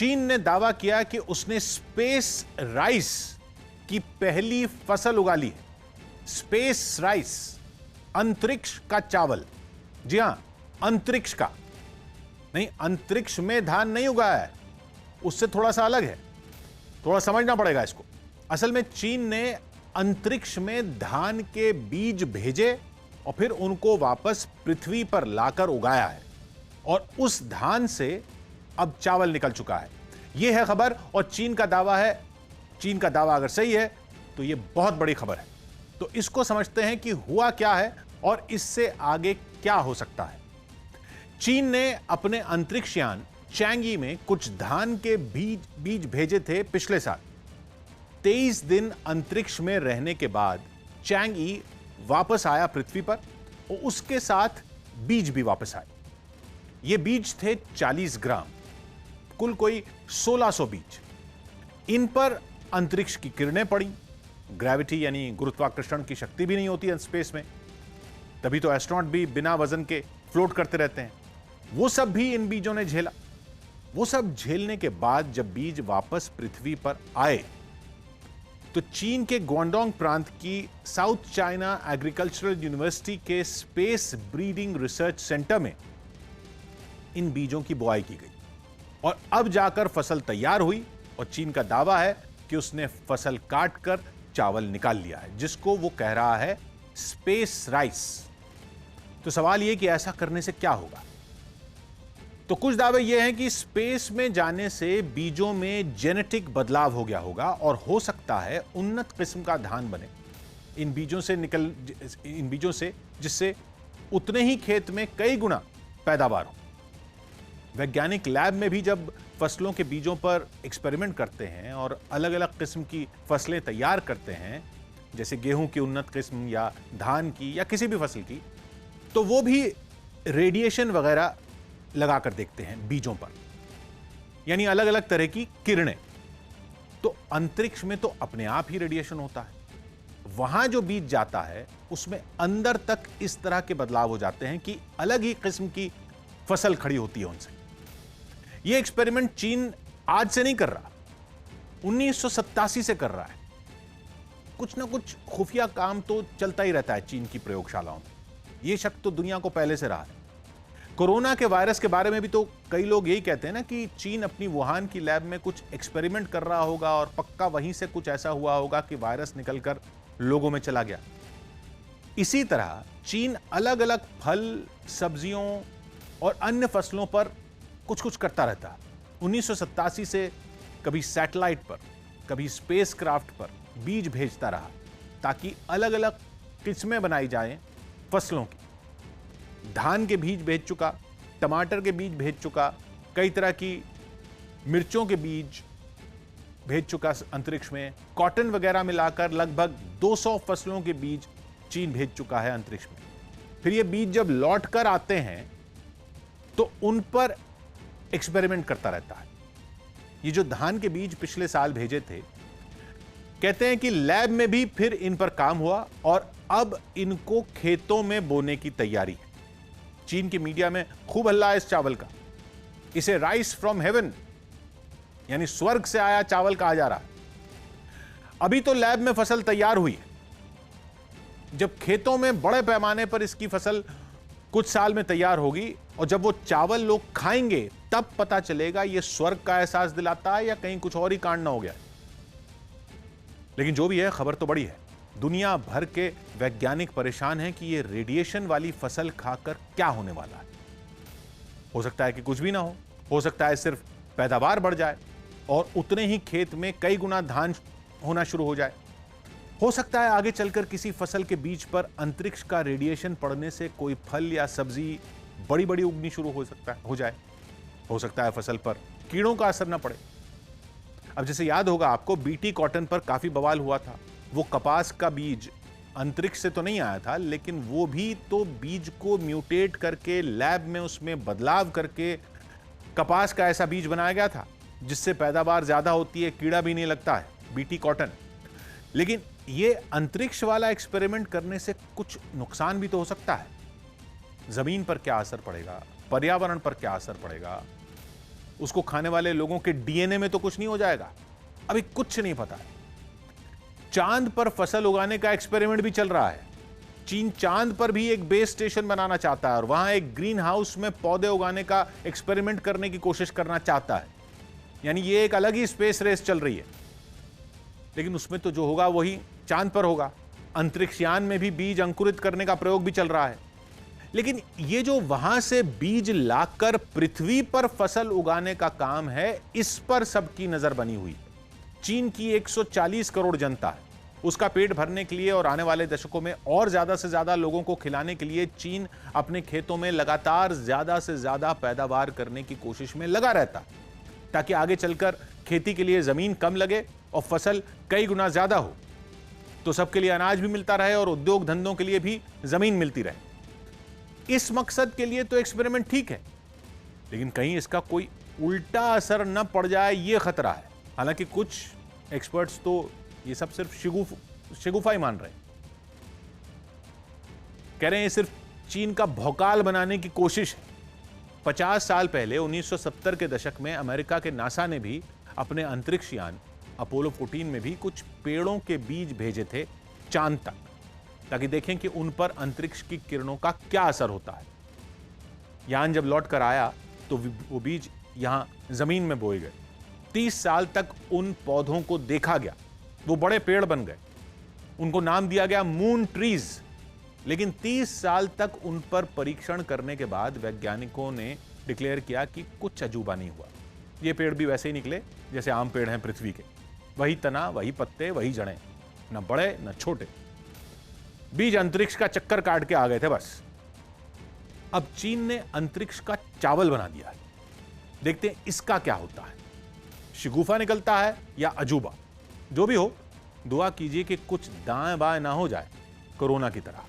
चीन ने दावा किया कि उसने स्पेस राइस की पहली फसल उगा ली है। स्पेस राइस, अंतरिक्ष का चावल। जी हां, अंतरिक्ष का नहीं, अंतरिक्ष में धान नहीं उगाया है, उससे थोड़ा सा अलग है, थोड़ा समझना पड़ेगा इसको। असल में चीन ने अंतरिक्ष में धान के बीज भेजे और फिर उनको वापस पृथ्वी पर लाकर उगाया है और उस धान से अब चावल निकल चुका है। यह है खबर और चीन का दावा है। चीन का दावा अगर सही है तो यह बहुत बड़ी खबर है। तो इसको समझते हैं कि हुआ क्या है और इससे आगे क्या हो सकता है। चीन ने अपने अंतरिक्ष यान चैंगी में कुछ धान के बीज भेजे थे पिछले साल। 23 दिन अंतरिक्ष में रहने के बाद चैंगी वापस आया पृथ्वी पर और उसके साथ बीज भी वापस आए। ये बीज थे 40 ग्राम, कुल कोई 1600 बीज। इन पर अंतरिक्ष की किरणें पड़ी। ग्रेविटी यानी गुरुत्वाकर्षण की शक्ति भी नहीं होती है स्पेस में, तभी तो एस्ट्रोनॉट भी बिना वजन के फ्लोट करते रहते हैं। वो सब भी इन बीजों ने झेला। वो सब झेलने के बाद जब बीज वापस पृथ्वी पर आए तो चीन के ग्वांडोंग प्रांत की साउथ चाइना एग्रीकल्चरल यूनिवर्सिटी के स्पेस ब्रीडिंग रिसर्च सेंटर में इन बीजों की बुआई की गई और अब जाकर फसल तैयार हुई और चीन का दावा है कि उसने फसल काटकर चावल निकाल लिया है, जिसको वो कह रहा है स्पेस राइस। तो सवाल यह कि ऐसा करने से क्या होगा। तो कुछ दावे यह हैं कि स्पेस में जाने से बीजों में जेनेटिक बदलाव हो गया होगा और हो सकता है उन्नत किस्म का धान बने इन बीजों से जिससे उतने ही खेत में कई गुना पैदावार हो। वैज्ञानिक लैब में भी जब फसलों के बीजों पर एक्सपेरिमेंट करते हैं और अलग अलग किस्म की फसलें तैयार करते हैं, जैसे गेहूं की उन्नत किस्म या धान की या किसी भी फसल की, तो वो भी रेडिएशन वगैरह लगाकर देखते हैं बीजों पर, यानी अलग अलग तरह की किरणें। तो अंतरिक्ष में तो अपने आप ही रेडिएशन होता है, वहां जो बीज जाता है उसमें अंदर तक इस तरह के बदलाव हो जाते हैं कि अलग ही किस्म की फसल खड़ी होती है उनसे। यह एक्सपेरिमेंट चीन आज से नहीं कर रहा, 1987 से कर रहा है। कुछ ना कुछ खुफिया काम तो चलता ही रहता है चीन की प्रयोगशालाओं में। यह शक तो दुनिया को पहले से रहा है। कोरोना के वायरस के बारे में भी तो कई लोग यही कहते हैं ना कि चीन अपनी वुहान की लैब में कुछ एक्सपेरिमेंट कर रहा होगा और पक्का वहीं से कुछ ऐसा हुआ होगा कि वायरस निकलकर लोगों में चला गया। इसी तरह चीन अलग अलग फल, सब्जियों और अन्य फसलों पर कुछ कुछ करता रहता है। 1987 से कभी सैटेलाइट पर, कभी स्पेसक्राफ्ट पर बीज भेजता रहा ताकि अलग अलग किस्में बनाई जाएं फसलों की। धान के बीज भेज चुका, टमाटर के बीज भेज चुका, कई तरह की मिर्चों के बीज भेज चुका अंतरिक्ष में। कॉटन वगैरह मिलाकर लगभग 200 फसलों के बीज चीन भेज चुका है अंतरिक्ष में। फिर ये बीज जब लौट कर आते हैं तो उन पर एक्सपेरिमेंट करता रहता है। ये जो धान के बीज पिछले साल भेजे थे, कहते हैं कि लैब में भी फिर इन पर काम हुआ और अब इनको खेतों में बोने की तैयारी है। चीन की मीडिया में खूब हल्ला है इस चावल का। इसे राइस फ्रॉम हेवन यानी स्वर्ग से आया चावल कहा जा रहा है। अभी तो लैब में फसल तैयार हुई है। जब खेतों में बड़े पैमाने पर इसकी फसल कुछ साल में तैयार होगी और जब वो चावल लोग खाएंगे तब पता चलेगा ये स्वर्ग का एहसास दिलाता है या कहीं कुछ और ही कांड ना हो गया। लेकिन जो भी है, खबर तो बड़ी है। दुनिया भर के वैज्ञानिक परेशान हैं कि ये रेडिएशन वाली फसल खाकर क्या होने वाला है। हो सकता है कि कुछ भी ना हो सकता है सिर्फ पैदावार बढ़ जाए और उतने ही खेत में कई गुना धान होना शुरू हो जाए। हो सकता है आगे चलकर किसी फसल के बीज पर अंतरिक्ष का रेडिएशन पड़ने से कोई फल या सब्जी बड़ी बड़ी उगनी शुरू हो जाए। हो सकता है फसल पर कीड़ों का असर न पड़े। अब जैसे याद होगा आपको, बीटी कॉटन पर काफी बवाल हुआ था। वो कपास का बीज अंतरिक्ष से तो नहीं आया था, लेकिन वो भी तो बीज को म्यूटेट करके लैब में उसमें बदलाव करके कपास का ऐसा बीज बनाया गया था जिससे पैदावार ज्यादा होती है, कीड़ा भी नहीं लगता है, बीटी कॉटन। लेकिन ये अंतरिक्ष वाला एक्सपेरिमेंट करने से कुछ नुकसान भी तो हो सकता है। जमीन पर क्या असर पड़ेगा, पर्यावरण पर क्या असर पड़ेगा, उसको खाने वाले लोगों के डीएनए में तो कुछ नहीं हो जाएगा? अभी कुछ नहीं पता है। चांद पर फसल उगाने का एक्सपेरिमेंट भी चल रहा है। चीन चांद पर भी एक बेस स्टेशन बनाना चाहता है और वहां एक ग्रीन हाउस में पौधे उगाने का एक्सपेरिमेंट करने की कोशिश करना चाहता है। यानी ये एक अलग ही स्पेस रेस चल रही है। लेकिन उसमें तो जो होगा वही चांद पर होगा। अंतरिक्षयान में भी बीज अंकुरित करने का प्रयोग भी चल रहा है। लेकिन ये जो वहां से बीज लाकर पृथ्वी पर फसल उगाने का काम है, इस पर सबकी नजर बनी हुई है। चीन की 140 करोड़ जनता है। उसका पेट भरने के लिए और आने वाले दशकों में और ज्यादा से ज्यादा लोगों को खिलाने के लिए चीन अपने खेतों में लगातार ज्यादा से ज्यादा पैदावार करने की कोशिश में लगा रहता है, ताकि आगे चलकर खेती के लिए जमीन कम लगे और फसल कई गुना ज्यादा हो, तो सबके लिए अनाज भी मिलता रहे और उद्योग धंधों के लिए भी जमीन मिलती रहे। इस मकसद के लिए तो एक्सपेरिमेंट ठीक है, लेकिन कहीं इसका कोई उल्टा असर न पड़ जाए, यह खतरा है। हालांकि कुछ एक्सपर्ट्स तो ये सब सिर्फ शिगुफा ही मान रहे हैं। कह रहे हैं ये सिर्फ चीन का भौकाल बनाने की कोशिश है। 50 साल पहले 1970 के दशक में अमेरिका के नासा ने भी अपने अंतरिक्ष यान अपोलो 14 में भी कुछ पेड़ों के बीज भेजे थे चांद तक, ताकि देखें कि उन पर अंतरिक्ष की किरणों का क्या असर होता है। यान जब लौट कर आया तो वो बीज यहां जमीन में बोए गए। 30 साल तक उन पौधों को देखा गया, वो बड़े पेड़ बन गए। उनको नाम दिया गया मून ट्रीज। लेकिन 30 साल तक उन पर परीक्षण करने के बाद वैज्ञानिकों ने डिक्लेयर किया कि कुछ अजूबा नहीं हुआ। ये पेड़ भी वैसे ही निकले जैसे आम पेड़ हैं पृथ्वी के। वही तना, वही पत्ते, वही जड़ें, न बड़े न छोटे। बीज अंतरिक्ष का चक्कर काट के आ गए थे बस। अब चीन ने अंतरिक्ष का चावल बना दिया है। देखते हैं इसका क्या होता है, शिगुफा निकलता है या अजूबा। जो भी हो, दुआ कीजिए कि कुछ दाएं बाएं ना हो जाए कोरोना की तरह।